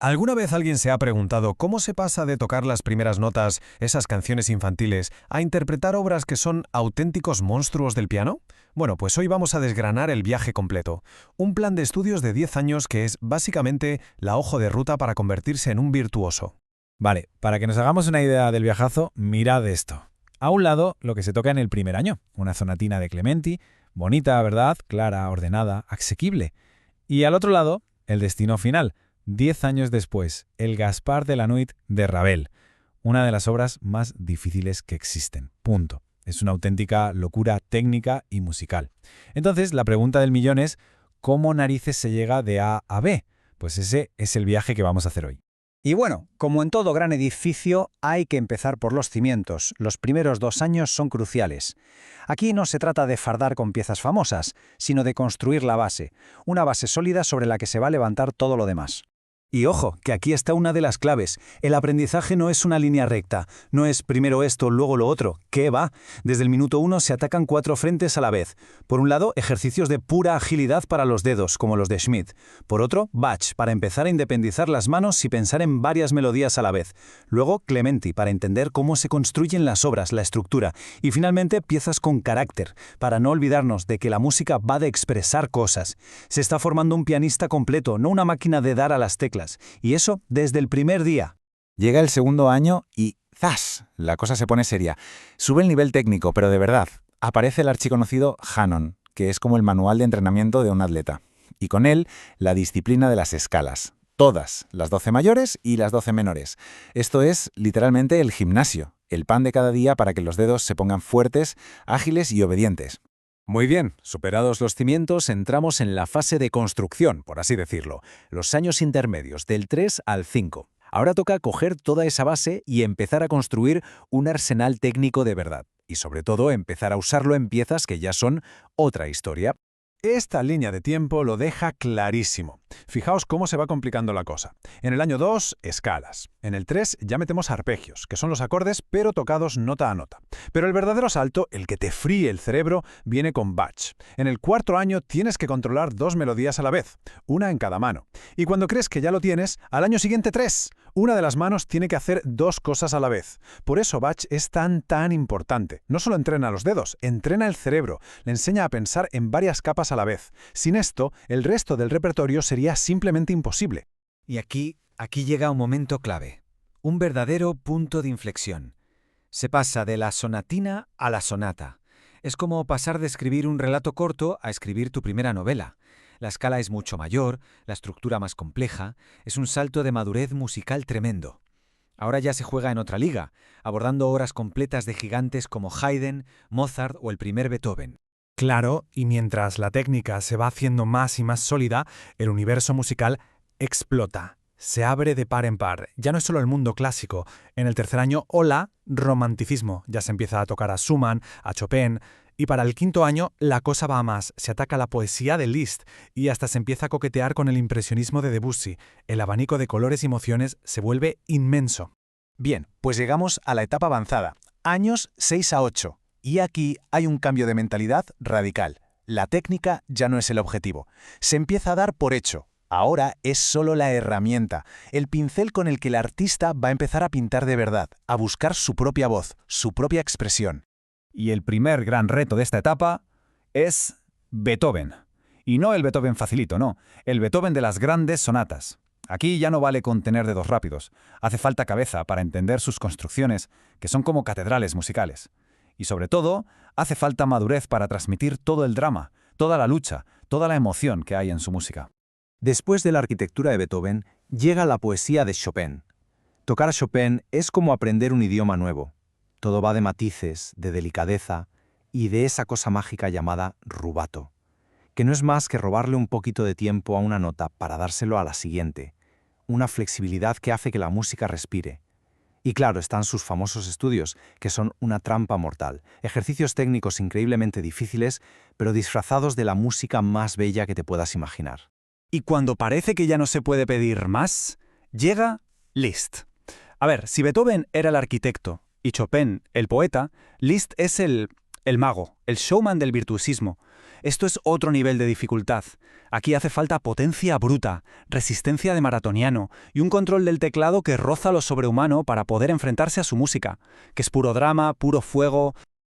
¿Alguna vez alguien se ha preguntado cómo se pasa de tocar las primeras notas, esas canciones infantiles, a interpretar obras que son auténticos monstruos del piano? Bueno, pues hoy vamos a desgranar el viaje completo. Un plan de estudios de 10 años que es básicamente la hoja de ruta para convertirse en un virtuoso. Vale, para que nos hagamos una idea del viajazo, mirad esto. A un lado, lo que se toca en el primer año, una sonatina de Clementi, bonita, ¿verdad? Clara, ordenada, asequible. Y al otro lado, el destino final, 10 años después, el Gaspard de la Nuit de Ravel, una de las obras más difíciles que existen. Punto. Es una auténtica locura técnica y musical. Entonces, la pregunta del millón es, ¿cómo narices se llega de A a B? Pues ese es el viaje que vamos a hacer hoy. Y bueno, como en todo gran edificio, hay que empezar por los cimientos. Los primeros 2 años son cruciales. Aquí no se trata de fardar con piezas famosas, sino de construir la base, una base sólida sobre la que se va a levantar todo lo demás. Y ojo, que aquí está una de las claves. El aprendizaje no es una línea recta. No es primero esto, luego lo otro. ¿Qué va? Desde el minuto 1 se atacan 4 frentes a la vez. Por un lado, ejercicios de pura agilidad para los dedos, como los de Schmidt. Por otro, Bach, para empezar a independizar las manos y pensar en varias melodías a la vez. Luego, Clementi, para entender cómo se construyen las obras, la estructura. Y finalmente, piezas con carácter, para no olvidarnos de que la música va de expresar cosas. Se está formando un pianista completo, no una máquina de dar a las teclas. Y eso desde el primer día. Llega el segundo año y ¡zas! La cosa se pone seria. Sube el nivel técnico, pero de verdad. Aparece el archiconocido Hanon, que es como el manual de entrenamiento de un atleta. Y con él, la disciplina de las escalas. Todas, las 12 mayores y las 12 menores. Esto es, literalmente, el gimnasio, el pan de cada día para que los dedos se pongan fuertes, ágiles y obedientes. Muy bien, superados los cimientos, entramos en la fase de construcción, por así decirlo, los años intermedios del 3 al 5. Ahora toca coger toda esa base y empezar a construir un arsenal técnico de verdad. Y sobre todo, empezar a usarlo en piezas que ya son otra historia. Esta línea de tiempo lo deja clarísimo. Fijaos cómo se va complicando la cosa. En el año 2, escalas. En el 3 ya metemos arpegios, que son los acordes pero tocados nota a nota. Pero el verdadero salto, el que te fríe el cerebro, viene con Bach. En el cuarto año tienes que controlar 2 melodías a la vez, una en cada mano. Y cuando crees que ya lo tienes, al año siguiente 3. Una de las manos tiene que hacer 2 cosas a la vez. Por eso Bach es tan importante. No solo entrena los dedos, entrena el cerebro, le enseña a pensar en varias capas a la vez. Sin esto, el resto del repertorio sería simplemente imposible. Y aquí llega un momento clave, un verdadero punto de inflexión. Se pasa de la sonatina a la sonata. Es como pasar de escribir un relato corto a escribir tu primera novela. La escala es mucho mayor, la estructura más compleja, es un salto de madurez musical tremendo. Ahora ya se juega en otra liga, abordando obras completas de gigantes como Haydn, Mozart o el primer Beethoven. Claro, y mientras la técnica se va haciendo más y más sólida, el universo musical explota. Se abre de par en par. Ya no es solo el mundo clásico. En el tercer año, hola, romanticismo. Ya se empieza a tocar a Schumann, a Chopin. Y para el quinto año, la cosa va a más. Se ataca la poesía de Liszt y hasta se empieza a coquetear con el impresionismo de Debussy. El abanico de colores y emociones se vuelve inmenso. Bien, pues llegamos a la etapa avanzada. Años 6 a 8. Y aquí hay un cambio de mentalidad radical. La técnica ya no es el objetivo. Se empieza a dar por hecho. Ahora es solo la herramienta, el pincel con el que el artista va a empezar a pintar de verdad, a buscar su propia voz, su propia expresión. Y el primer gran reto de esta etapa es Beethoven. Y no el Beethoven facilito, no, el Beethoven de las grandes sonatas. Aquí ya no vale con tener dedos rápidos. Hace falta cabeza para entender sus construcciones, que son como catedrales musicales. Y sobre todo, hace falta madurez para transmitir todo el drama, toda la lucha, toda la emoción que hay en su música. Después de la arquitectura de Beethoven, llega la poesía de Chopin. Tocar a Chopin es como aprender un idioma nuevo. Todo va de matices, de delicadeza y de esa cosa mágica llamada rubato, que no es más que robarle un poquito de tiempo a una nota para dárselo a la siguiente, una flexibilidad que hace que la música respire. Y claro, están sus famosos estudios, que son una trampa mortal, ejercicios técnicos increíblemente difíciles, pero disfrazados de la música más bella que te puedas imaginar. Y cuando parece que ya no se puede pedir más, llega Liszt. A ver, si Beethoven era el arquitecto y Chopin el poeta, Liszt es el mago, el showman del virtuosismo. Esto es otro nivel de dificultad. Aquí hace falta potencia bruta, resistencia de maratoniano y un control del teclado que roza lo sobrehumano para poder enfrentarse a su música, que es puro drama, puro fuego.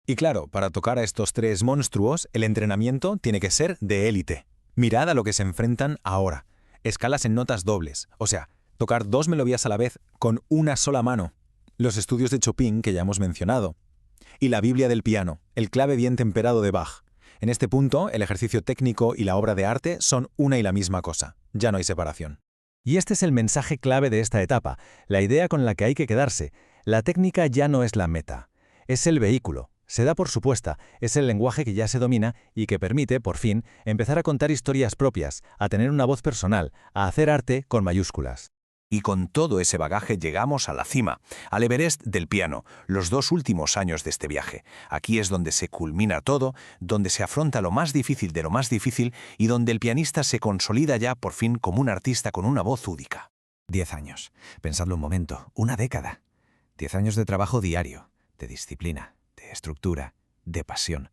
Y claro, para tocar a estos tres monstruos, el entrenamiento tiene que ser de élite. Mirad a lo que se enfrentan ahora. Escalas en notas dobles, o sea, tocar 2 melodías a la vez con una sola mano. Los estudios de Chopin que ya hemos mencionado. Y la Biblia del piano, el clave bien temperado de Bach. En este punto, el ejercicio técnico y la obra de arte son una y la misma cosa. Ya no hay separación. Y este es el mensaje clave de esta etapa, la idea con la que hay que quedarse. La técnica ya no es la meta, es el vehículo. Se da por supuesta, es el lenguaje que ya se domina y que permite, por fin, empezar a contar historias propias, a tener una voz personal, a hacer arte con mayúsculas. Y con todo ese bagaje llegamos a la cima, al Everest del piano, los 2 últimos años de este viaje. Aquí es donde se culmina todo, donde se afronta lo más difícil de lo más difícil y donde el pianista se consolida ya por fin como un artista con una voz única. 10 años. Pensadlo un momento. Una década. 10 años de trabajo diario, de disciplina, de estructura, de pasión.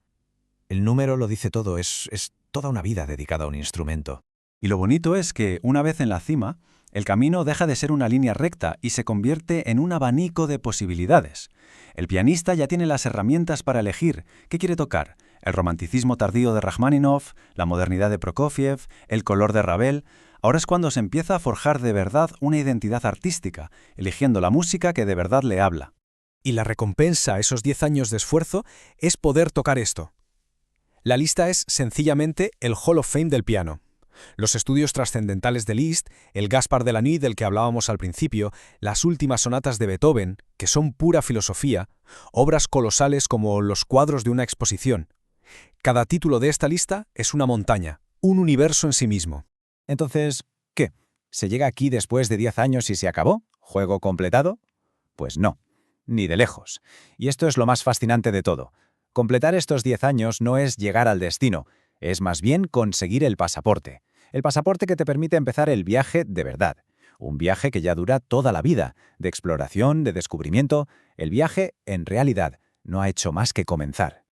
El número lo dice todo, es toda una vida dedicada a un instrumento. Y lo bonito es que, una vez en la cima, el camino deja de ser una línea recta y se convierte en un abanico de posibilidades. El pianista ya tiene las herramientas para elegir qué quiere tocar: el romanticismo tardío de Rajmáninov, la modernidad de Prokofiev, el color de Ravel. Ahora es cuando se empieza a forjar de verdad una identidad artística, eligiendo la música que de verdad le habla. Y la recompensa a esos 10 años de esfuerzo es poder tocar esto. La lista es sencillamente el Hall of Fame del piano. Los estudios trascendentales de Liszt, el Gaspar de la Nuit del que hablábamos al principio, las últimas sonatas de Beethoven, que son pura filosofía, obras colosales como los cuadros de una exposición. Cada título de esta lista es una montaña, un universo en sí mismo. Entonces, ¿qué? ¿Se llega aquí después de 10 años y se acabó? ¿Juego completado? Pues no, ni de lejos. Y esto es lo más fascinante de todo. Completar estos 10 años no es llegar al destino, es más bien conseguir el pasaporte. El pasaporte que te permite empezar el viaje de verdad. Un viaje que ya dura toda la vida, de exploración, de descubrimiento. El viaje, en realidad, no ha hecho más que comenzar.